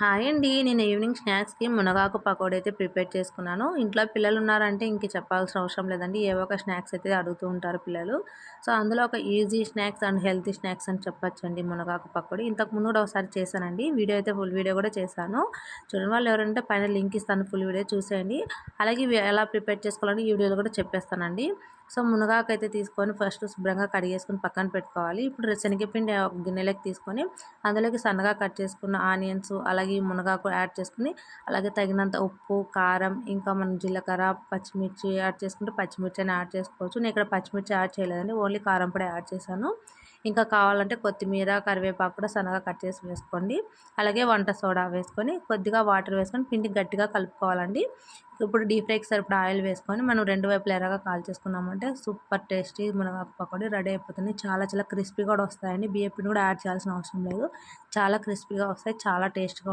Hi అండి. నేను evening స్నాక్స్‌కి మునగాకు పకోడీ అయితే ప్రిపేర్ చేసుకున్నాను. ఇంట్లో పిల్లలున్నారంటే ఇంక చెప్పాల్సిన అవసరం లేదండి. ఏవో ఒక స్నాక్స్ అయితే అడుగుతూ ఉంటారు పిల్లలు. సో, అందులో ఒక easy snacks and healthy snacks అని చెప్పొచ్చండి మునగాకు పకోడీ. ఇంతకుముందు కూడా ఒకసారి చేశానండి. వీడియో అయితే ఫుల్ వీడియో కూడా చేశాను. చూడని వాళ్ళు ఎవరంటే పైన లింక్ ఇస్తాను, ఫుల్ వీడియో చూసేయండి. అలాగే ఇవి ఎలా ప్రిపేర్ చేసుకోవాలని ఈ వీడియోలో కూడా చెప్పేస్తానండి. సో, మునగాకు అయితే తీసుకొని ఫస్ట్ శుభ్రంగా కడిగేసుకొని పక్కన పెట్టుకోవాలి. ఇప్పుడు శనగపిండి ఒక గిన్నెలోకి తీసుకొని అందులోకి సన్నగా కట్ చేసుకున్న ఆనియన్స్, అలాగే ఈ మునగాకు యాడ్ చేసుకొని, అలాగే తగినంత ఉప్పు, కారం, ఇంకా మనం జీలకర్ర, పచ్చిమిర్చి యాడ్ చేసుకుంటే పచ్చిమిర్చి అని యాడ్ చేసుకోవచ్చు. నేను ఇక్కడ పచ్చిమిర్చి యాడ్ చేయలేదండి. ఓన్లీ కారం పొడి యాడ్ చేశాను. ఇంకా కావాలంటే కొత్తిమీర, కరివేపాకు కూడా సన్నగా కట్ చేసి వేసుకోండి. అలాగే వంట సోడా వేసుకొని కొద్దిగా వాటర్ వేసుకొని పిండి గట్టిగా కలుపుకోవాలండి. ఇప్పుడు డీప్ ఫ్రైకి సరిపడా ఆయిల్ వేసుకొని మనం రెండు వైపులా ఎర్రగా కాల్చేసుకున్నామంటే సూపర్ టేస్టీ మునగాకు పకోడీ రెడీ అయిపోతుంది. చాలా చాలా క్రిస్పీగా కూడా వస్తాయండి. బియ్యం పిండి కూడా యాడ్ చేయాల్సిన అవసరం లేదు. చాలా క్రిస్పీగా వస్తాయి. చాలా టేస్ట్‌గా